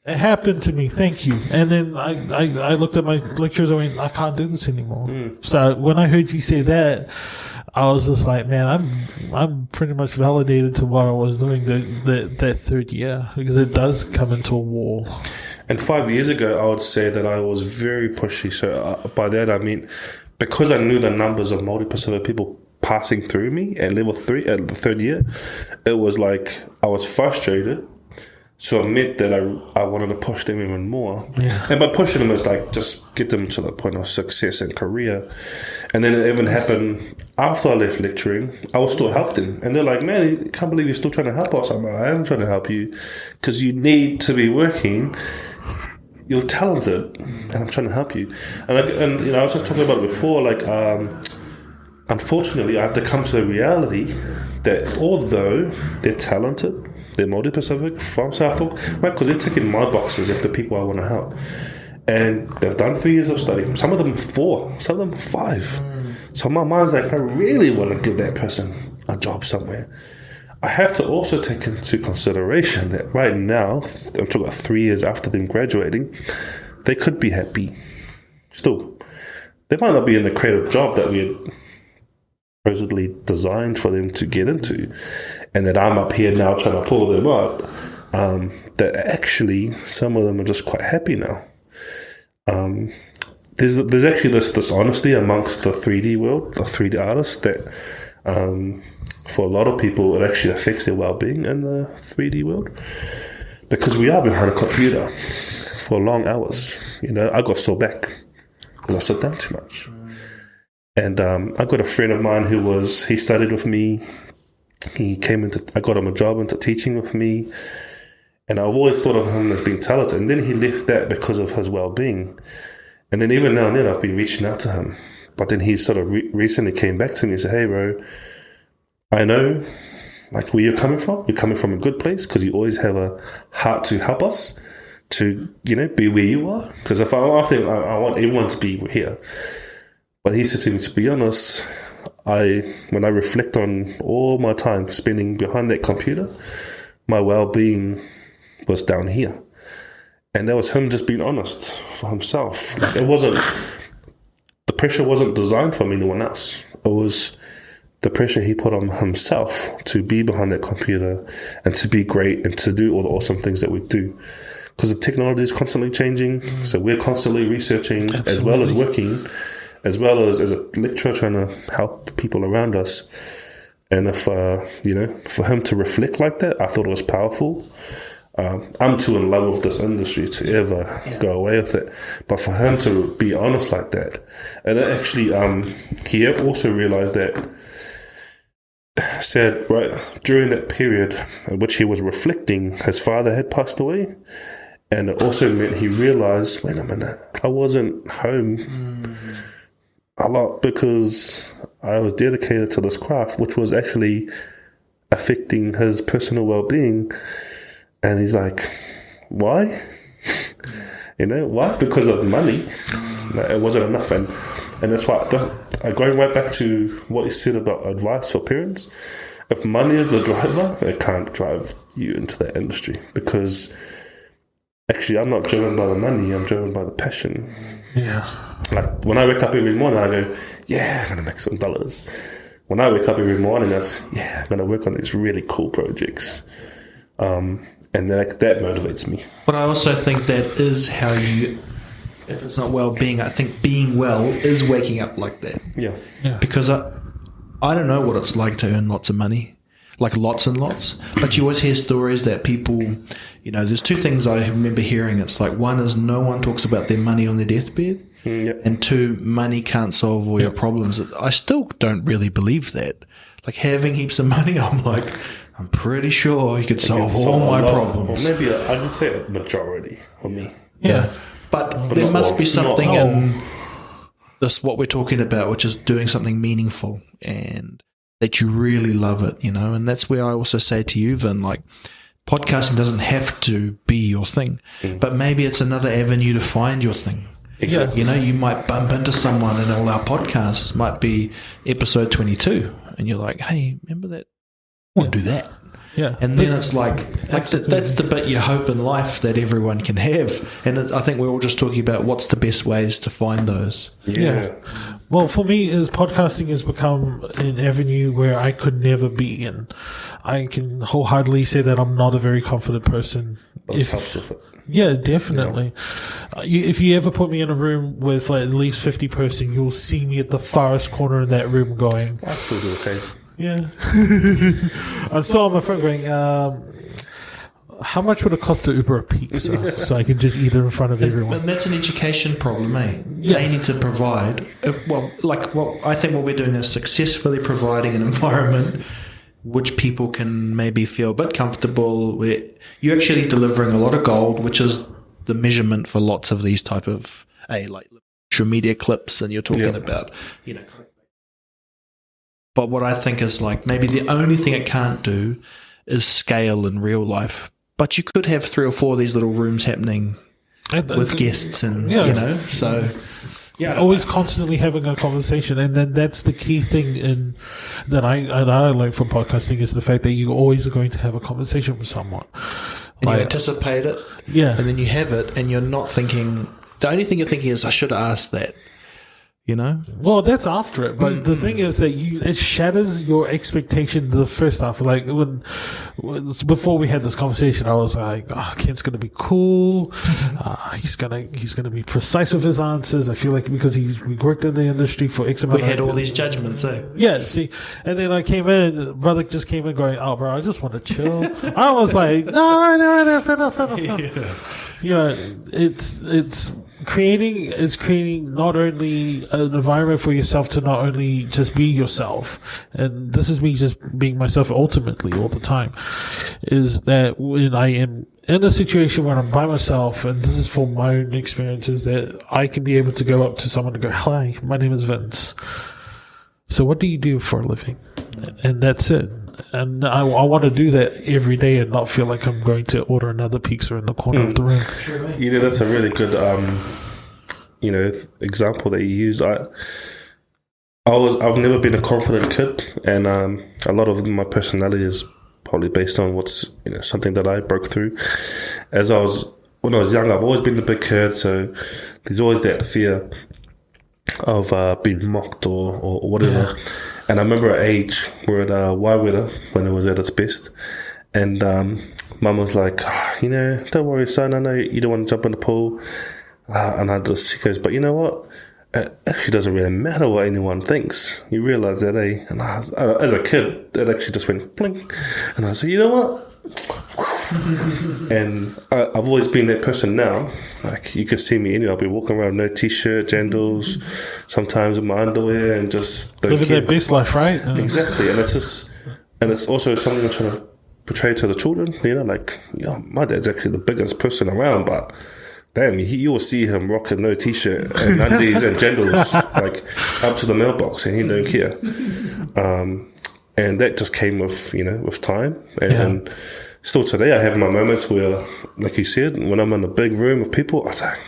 it happened to me. Thank you. And then I looked at my lectures. I went, I can't do this anymore. So when I heard you say that, I was just like, man, I'm pretty much validated to what I was doing that third year, because it does come into a wall. And 5 years ago, I would say that I was very pushy. So by that, I mean, because I knew the numbers of Māori Pacific people passing through me at level 3 at the third year, it was like I was frustrated. So it meant that I wanted to push them even more. Yeah. And by pushing them, it's like just get them to the point of success and career. And then it even happened after I left lecturing. I was still help them. And they're like, man, I can't believe you're still trying to help us. I'm like, I am trying to help you because you need to be working. You're talented, and I'm trying to help you. And I was just talking about it before. Like, unfortunately, I have to come to the reality that although they're talented, they're Māori Pacific from South Auckland, right? Because they're ticking my boxes as the people I want to help, and they've done 3 years of study. Some of them 4, some of them 5. So my mind's like, I really want to give that person a job somewhere. I have to also take into consideration that right now, I'm talking about 3 years after them graduating, they could be happy still. They might not be in the creative job that we had supposedly designed for them to get into, and that I'm up here now trying to pull them up, that actually some of them are just quite happy now. There's actually this honesty amongst the 3D world, the 3D artists, that for a lot of people, it actually affects their well-being in the 3D world, because we are behind a computer for long hours. You know, I got sore back because I sit down too much. And I got a friend of mine he studied with me. I got him a job into teaching with me, and I've always thought of him as being talented. And then he left that because of his well-being. And then even now and then, I've been reaching out to him. But then he sort of recently came back to me and said, "Hey, bro, I know like where you're coming from. You're coming from a good place because you always have a heart to help us to, you know, be where you are. Because I want everyone to be here." But he said to me, to be honest, when I reflect on all my time spending behind that computer, my well-being was down here. And that was him just being honest for himself. The pressure wasn't designed from anyone else. It was the pressure he put on himself to be behind that computer and to be great and to do all the awesome things that we do. Because the technology is constantly changing, so we're constantly researching. Absolutely. As well as working, as well as a lecturer trying to help people around us. And if, for him to reflect like that, I thought it was powerful. I'm too in love with this industry to ever go away with it. But for him to be honest like that, and actually, he also realized that, said, right, during that period in which he was reflecting, his father had passed away. And it also meant he realized, wait a minute, I wasn't home a lot because I was dedicated to this craft, which was actually affecting his personal well-being. And he's like, why? Why? Because of money. It wasn't enough. And that's why, going right back to what you said about advice for parents, if money is the driver, it can't drive you into that industry, because actually I'm not driven by the money, I'm driven by the passion. Yeah. Like when I wake up every morning, I go, yeah, I'm going to make some dollars. When I wake up every morning, that's, yeah, I'm going to work on these really cool projects. And that motivates me. But I also think that is how you, if it's not well-being, I think being well is waking up like that. Yeah. Because I don't know what it's like to earn lots of money, like lots and lots. But you always hear stories that people, there's two things I remember hearing. It's like, one is no one talks about their money on their deathbed. Yep. And two, money can't solve all your problems. I still don't really believe that. Like having heaps of money, I'm pretty sure you could solve all my problems. Or maybe I would say a majority for me. Yeah. But there must be something in this, what we're talking about, which is doing something meaningful and that you really love it, and that's where I also say to you, Vin, like, podcasting doesn't have to be your thing, but maybe it's another avenue to find your thing. Exactly. You know, you might bump into someone in all our podcasts, might be episode 22, and you're like, hey, remember that? I want to do that. Yeah. And then it's that's the bit you hope in life that everyone can have. And I think we're all just talking about what's the best ways to find those. Yeah. Well, for me, podcasting has become an avenue where I could never be in. I can wholeheartedly say that I'm not a very confident person. Yeah, definitely. If you ever put me in a room with at least 50 person, you'll see me at the farthest corner in that room going, I still do the same. Yeah. I'm still on my phone going, how much would it cost to Uber a pizza so I can just eat it in front of everyone? And that's an education problem, eh? Yeah. They need to provide, I think what we're doing is successfully providing an environment which people can maybe feel a bit comfortable, where you're actually delivering a lot of gold, which is the measurement for lots of these type of social media clips, and you're talking about, but what I think is maybe the only thing it can't do is scale in real life. But you could have 3 or 4 of these little rooms happening with guests, and so. Yeah, always constantly having a conversation, and then that's the key thing that I learned from podcasting is the fact that you always are going to have a conversation with someone. And you anticipate it, and then you have it, and you're not thinking. The only thing you're thinking is, I should have asked that. Well, that's after it, but the thing is that it shatters your expectation the first half. Like before we had this conversation, I was like, "Oh, Kent's going to be cool. He's gonna be precise with his answers." I feel like because we worked in the industry for X amount. We had all these judgments, eh? Yeah. See, and then I came in. Brother just came in going, "Oh, bro, I just want to chill." I was like, "No, yeah, it's creating not only an environment for yourself to not only just be yourself, and this is me just being myself ultimately all the time, is that when I am in a situation where I'm by myself, and this is for my own experiences, that I can be able to go up to someone and go, "Hi, my name is Vince. So what do you do for a living?" And that's it. And I want to do that every day and not feel like I'm going to order another pizza in the corner of the room. That's a really good, example that you use. I've never been a confident kid, and a lot of my personality is probably based on what's something that I broke through. When I was young, I've always been the big kid, so there's always that fear of being mocked or whatever. Yeah. And I remember at age, we're at Waiwera when it was at its best. And Mum was like, don't worry, son, I know you don't want to jump in the pool. And she goes, but you know what? It actually doesn't really matter what anyone thinks. You realise that, eh? And as a kid, that actually just went blink. And I said, you know what? And I've always been that person now. Like, you could see me anyway. I'll be walking around with no t-shirt, jandals, sometimes in my underwear, and just living their best life, right? Exactly. And it's also something I'm trying to portray to the children. My dad's actually the biggest person around, but damn, you will see him rocking no t-shirt and undies and jandals up to the mailbox, and he don't care. And that just came with time, and still today, I have my moments where, like you said, when I'm in a big room of people, I think,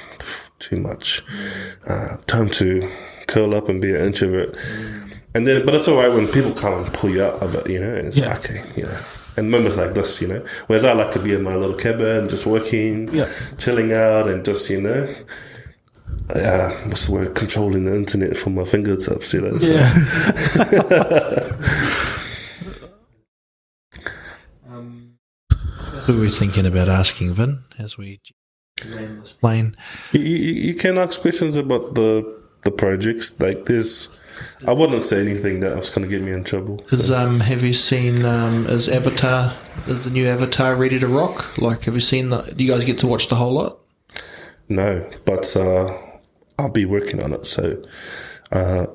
too much. Time to curl up and be an introvert. And then, but it's all right when people come and pull you out of it, and it's okay, And moments like this, whereas I like to be in my little cabin, just working, chilling out, and just, what's the word? Controlling the internet from my fingertips, So. What were we thinking about asking, Vin, as we land this plane? You can ask questions about the projects. I wouldn't say anything that was going to get me in trouble. Have you seen, is the new Avatar ready to rock? Have you seen do you guys get to watch the whole lot? No, but I'll be working on it. So I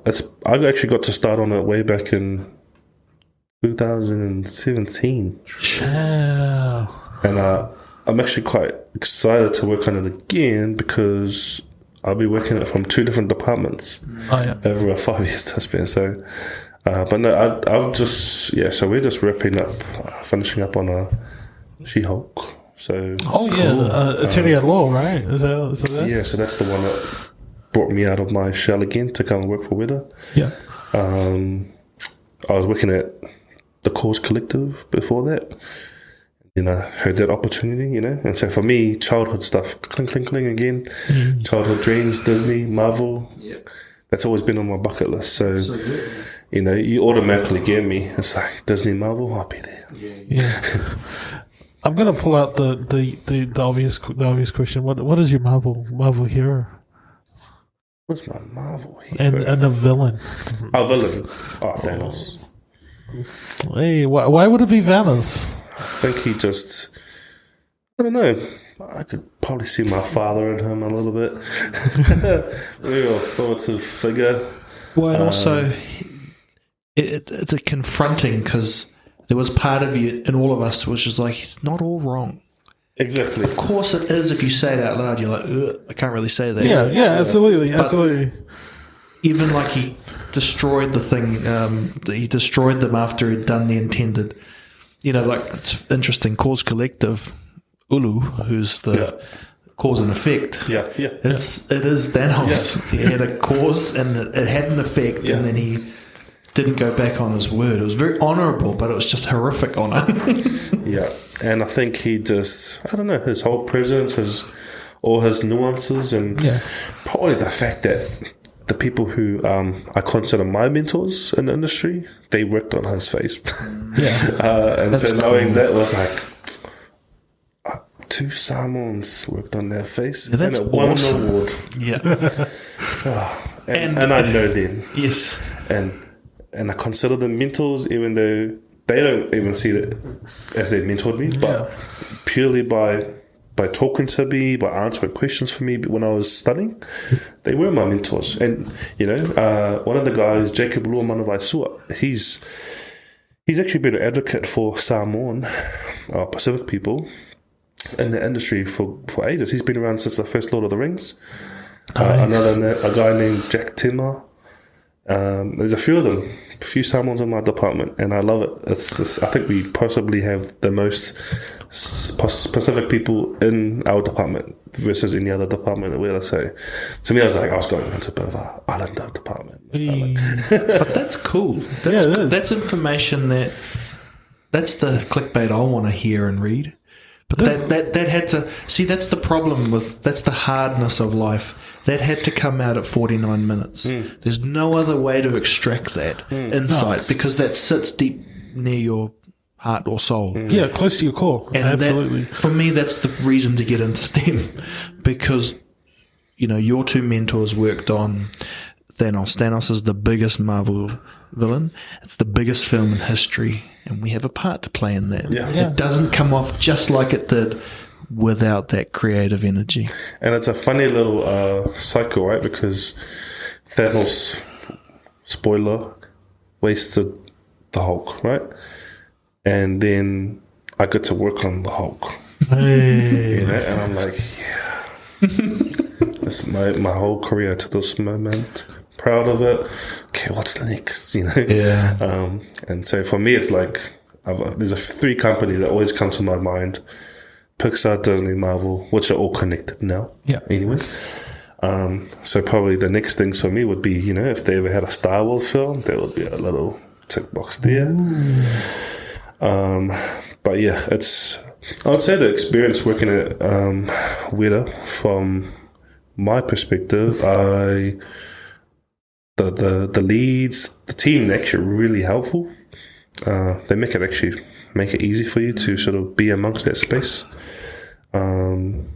actually got to start on it way back in 2017. Wow. And I'm actually quite excited to work on it again because I'll be working it from 2 different departments over a 5 year span. So, but no, I've just, so we're just wrapping up, finishing up on a She-Hulk. So, attorney at law, right? Is that? Yeah, so that's the one that brought me out of my shell again to come and work for Weta. Yeah. I was working at the Cause Collective before that. And I heard that opportunity, And so for me, childhood stuff, cling, cling, cling again. Childhood dreams, Disney, Marvel. Yep. That's always been on my bucket list. So you automatically get me. It's like Disney, Marvel, I'll be there. Yeah. I'm gonna pull out the obvious question. What is your Marvel hero? What's my Marvel hero? And a villain. A villain. Oh, Thanos. Hey, why would it be Thanos? I think he just, I don't know. I could probably see my father in him a little bit. Real authoritative figure. Well, and also, it's a confronting, because there was part of you in all of us which is like, it's not all wrong. Exactly. Of course it is. If you say it out loud, you're like, ugh, I can't really say that. Yeah, absolutely, But absolutely. even like he destroyed the thing, he destroyed them after he'd done the intended. Like, it's interesting. Cause Collective, Ulu, who's the cause and effect. Yeah. It is Thanos. Yeah. He had a cause and it had an effect, and then he didn't go back on his word. It was very honourable, but it was just horrific honour. Yeah, and I think he just, I don't know, his whole presence, all his nuances, and probably the fact that the people who I consider my mentors in the industry, they worked on his face. And that's so knowing that was like, 2 Samoans worked on their face, and it won an award. Yeah. And I know them. Yes. And I consider them mentors, even though they don't even see it as they mentored me, but purely by talking to me, by answering questions for me when I was studying, they were my mentors. And one of the guys, Jacob Lua Manurewa, he's actually been an advocate for Samoan, Pacific people in the industry for ages. He's been around since the first Lord of the Rings. Nice. A guy named Jack Tema. There's a few of them, a few Samoans in my department, and I love it. It's just, I think we possibly have the most Pacific people in our department versus any other department. Where I say, to me, I was going into a bit of an islander department. But that's cool. That's information that's the clickbait I want to hear and read. But that had to see. That's the problem that's the hardness of life. That had to come out at 49 minutes. There's no other way to extract that insight because that sits deep near your heart or soul. Yeah, close to your core. And absolutely. For me, that's the reason to get into STEM, because your 2 mentors worked on Thanos. Thanos is the biggest Marvel villain. It's the biggest film in history, and we have a part to play in that. It doesn't come off just like it did without that creative energy. And it's a funny little cycle, right? Because Thanos, spoiler, wasted the Hulk, right? And then I got to work on the Hulk. Hey. And I'm like, this is my whole career to this moment. Proud of it. Okay, what's next? And so for me, it's like there's 3 companies that always come to my mind: Pixar, Disney, Marvel, which are all connected now. Yeah. Anyway, so probably the next things for me would be, if they ever had a Star Wars film, there would be a little tick box there. But yeah, I would say the experience working at Weta, from my perspective, the leads, the team, they're actually really helpful. They make it easy for you to sort of be amongst that space. And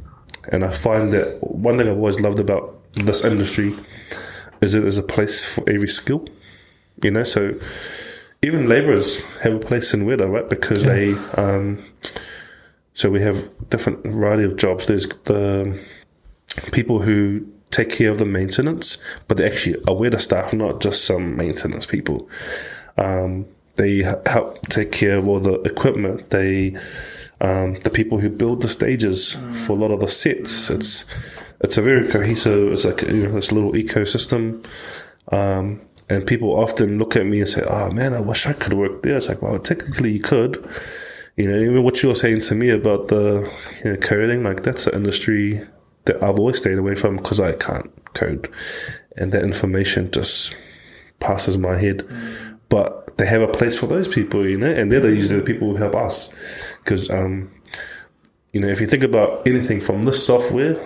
I find that one thing I've always loved about this industry is that there's a place for every skill. So even labourers have a place in Weta, right? Because they, so we have different variety of jobs. There's the people who take care of the maintenance, but they're actually are Weta staff, not just some maintenance people. They help take care of all the equipment. The people who build the stages for a lot of the sets. It's a very cohesive. It's like this little ecosystem. And people often look at me and say, "Oh man, I wish I could work there." It's like, well, technically you could. Even what you were saying to me about the coding, like that's an industry that I've always stayed away from because I can't code, and that information just passes my head. But they have a place for those people, you know, and they're usually the people who help us. Because, you know, if you think about anything from this software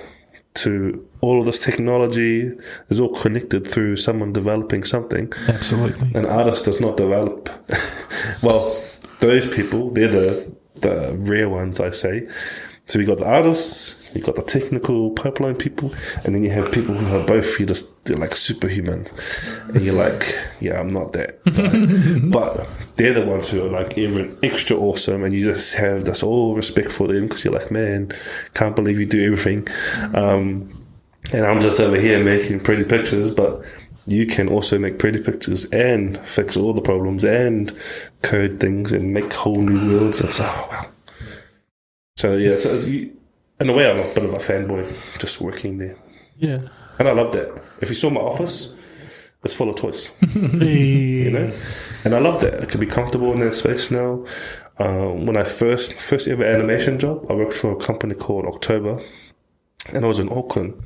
to all of this technology, is all connected through someone developing something. Absolutely. An artist does not develop. Well, those people, they're the rare ones, I say. So we got the artists, you got the technical pipeline people, and then you have people who are both, they're like superhuman. And you're like, yeah, I'm not that. But they're the ones who are like even extra awesome, and you just have this all respect for them because you're like, man, can't believe you do everything. And I'm just over here making pretty pictures, but you can also make pretty pictures and fix all the problems and code things and make whole new worlds. And so, oh, wow. So yeah, in a way, I'm a bit of a fanboy just working there. Yeah. And I love that. If you saw my office, it's full of toys. You know? And I love that. I can be comfortable in that space now. When I first ever animation job, I worked for a company called October, and I was in Auckland.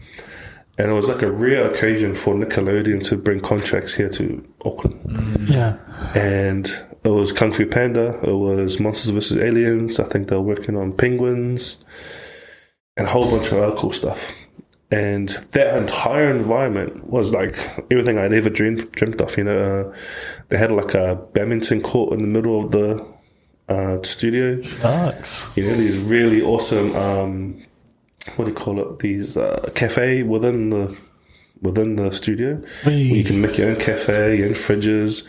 And it was like a rare occasion for Nickelodeon to bring contracts here to Auckland. Yeah. And it was Kung Fu Panda, it was Monsters vs. Aliens, I think they were working on Penguins, and a whole bunch of other cool stuff. And that entire environment was like everything I'd ever dreamt of, you know. They had like a badminton court in the middle of the studio. Nice. You know, these really awesome, what do you call it? These cafe within the studio. Where you can make your own cafe and fridges.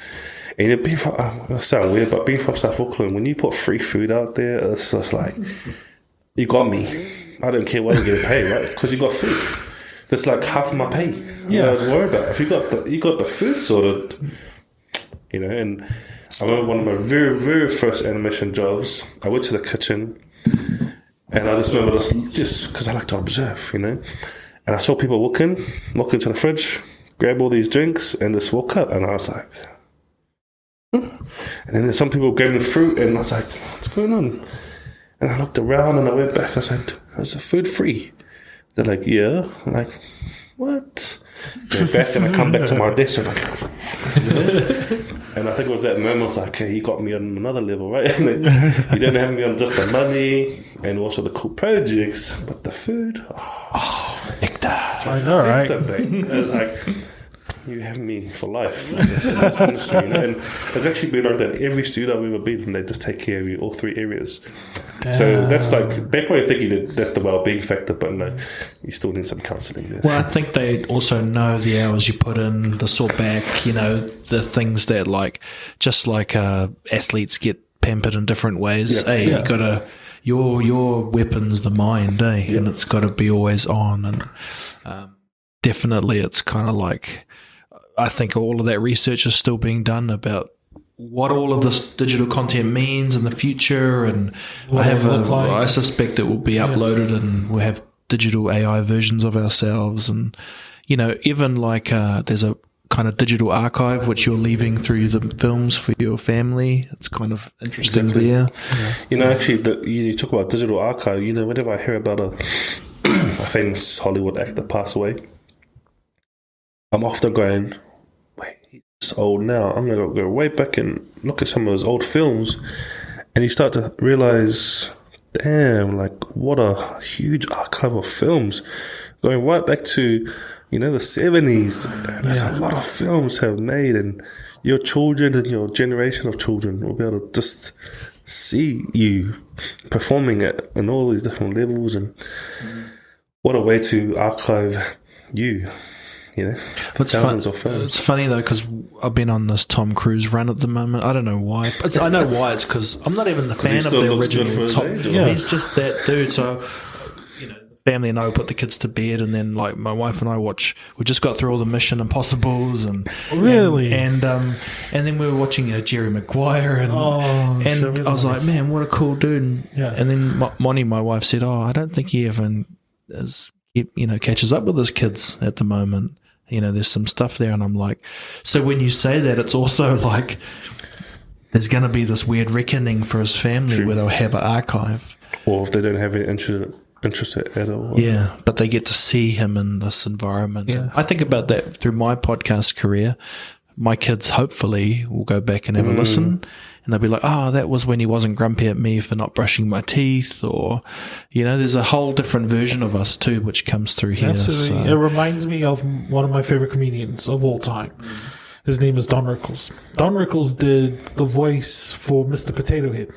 And being from, it sounds weird, but being from South Auckland, when you put free food out there, it's just like, you got me. I don't care what I'm getting paid, right? Because you got food. That's like half my pay. You know, to worry about. If you got the food sorted, you know. And I remember one of my very, very first animation jobs. I went to the kitchen, and I just remember this, just because I like to observe, you know. And I saw people walk into the fridge, grab all these drinks, and just walk out. And I was like, and then some people grabbing fruit, and I was like, what's going on? And I looked around and I went back. I said, is the food free? They're like, yeah. I'm like, what? Go back and I come back to my desk and I'm like, and I think it was that moment I was like, okay, you got me on another level, right? And then you didn't have me on just the money and also the cool projects, but the food. Oh, nectar. I know, right? It's like, you have me for life in this industry, you know? And it's actually been like that every studio I've ever been, and they just take care of you all three areas. Damn. So that's like, they're probably thinking that that's the well-being factor, but no, you still need some counselling there. Well, I think they also know the hours you put in, the sort back, you know, the things that like, just like athletes get pampered in different ways. Yeah. Hey, you gotta, your weapon's the mind, eh? Yeah. And it's got to be always on. And definitely it's kind of like, I think all of that research is still being done about what all of this digital content means in the future, and I suspect it will be uploaded and we'll have digital AI versions of ourselves, and you know, even like there's a kind of digital archive which you're leaving through the films for your family. It's kind of interesting there. Yeah. You know, actually, you talk about digital archive. You know, whenever I hear about a famous Hollywood actor pass away, I'm often going, wait, he's old now. I'm going to go way back and look at some of his old films. And you start to realize, damn, like, what a huge archive of films. Going right back to, you know, the 70s. There's a lot of films have made, and your children and your generation of children will be able to just see you performing it in all these different levels. And what a way to archive you. You know, thousands of films. It's funny though, because I've been on this Tom Cruise run at the moment. I don't know why. I know why. It's because I'm not even the fan of the original Tom. He's just that dude. So, you know, the family and I put the kids to bed, and then like my wife and I watch. We just got through all the Mission Impossibles, and and then we were watching, you know, Jerry Maguire, and I was like, man, what a cool dude. And then Moni, my wife, said, oh, I don't think he even catches up with his kids at the moment. You know, there's some stuff there, and I'm like, so when you say that, it's also like there's going to be this weird reckoning for his family where they'll have an archive. Or if they don't have any interest interested at all. Yeah, but they get to see him in this environment. Yeah. I think about that through my podcast career. My kids hopefully will go back and have a listen, and they'll be like, oh, that was when he wasn't grumpy at me for not brushing my teeth, or, there's a whole different version of us too, which comes through here. Absolutely. So. It reminds me of one of my favorite comedians of all time. His name is Don Rickles. Don Rickles did the voice for Mr. Potato Head.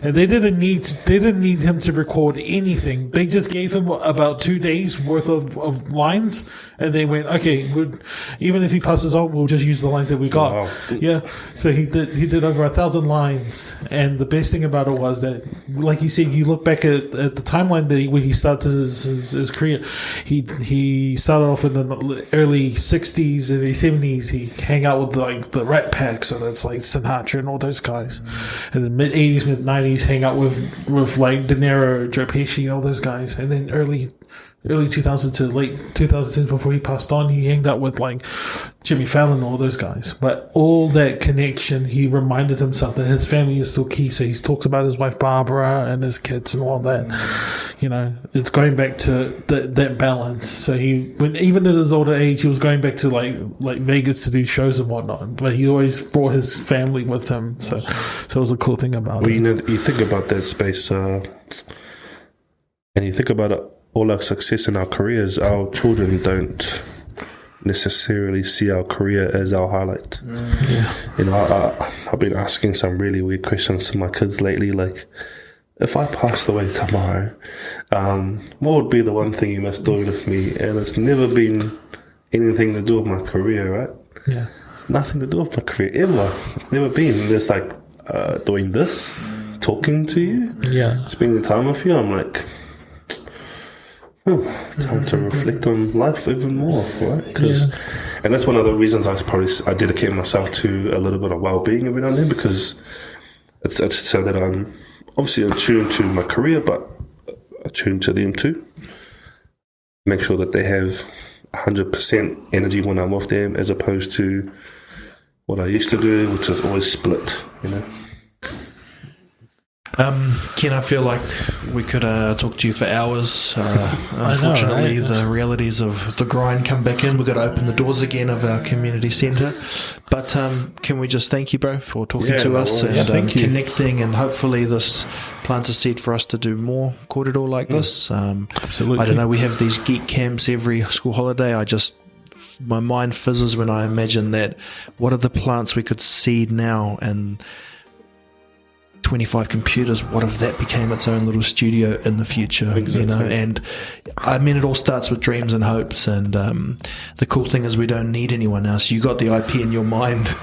And they didn't need him to record anything. They just gave him about 2 days worth of lines, and they went, okay, even if he passes on, we'll just use the lines that we got. Wow. Yeah. So he did over 1,000 lines, and the best thing about it was that, like you said, you look back at the timeline when he started his career. He started off in the early 60s, early 70s. He hang out with like the Rat Pack, so that's like Sinatra and all those guys. And the mid 80s, mid 90s, hang out with like De Niro, Joe Pesci, all those guys. And then early 2000 to late 2010s, before he passed on, he hanged out with like Jimmy Fallon, all those guys. But all that connection, he reminded himself that his family is still key. So he talks about his wife Barbara and his kids and all that. It's going back to that balance. So even at his older age, he was going back to like Vegas to do shows and whatnot. But he always brought his family with him. So it was a cool thing about it. You think about that space, and you think about it. All our success in our careers, our children don't necessarily see our career as our highlight. I've been asking some really weird questions to my kids lately, like, if I passed away tomorrow, what would be the one thing you must do with me? And it's never been anything to do with my career, right? Yeah. It's nothing to do with my career, ever. It's never been. It's like doing this, talking to you, spending time with you. I'm like, time to reflect on life even more, right? And that's one of the reasons I dedicate myself to a little bit of well-being every now and then, because it's so that I'm obviously attuned to my career, but attuned to them too. Make sure that they have 100% energy when I'm with them, as opposed to what I used to do, which is always split, Ken, I feel like we could talk to you for hours. Unfortunately, the realities of the grind come back in. We've got to open the doors again of our community centre. But can we just thank you, bro, for talking to us and connecting, and hopefully this plants a seed for us to do more korero like this. Absolutely. I don't know, we have these geek camps every school holiday. My mind fizzes when I imagine that. What are the plants we could seed now, and 25 computers, what if that became its own little studio in the future? Exactly. And I mean, it all starts with dreams and hopes, and the cool thing is we don't need anyone else. You got the IP in your mind,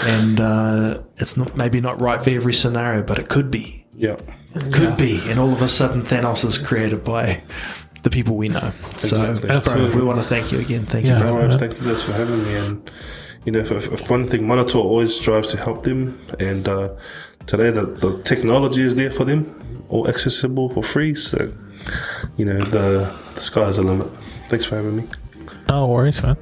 and it's maybe not right for every scenario, but it could be. Could be, and all of a sudden Thanos is created by the people we know. Exactly. So bro, we want to thank you again. Thank you, bro. Thank you guys for having me. And if one thing, Manatua always strives to help them, and today the technology is there for them, all accessible for free. So the sky's the limit. Thanks for having me. No worries, man.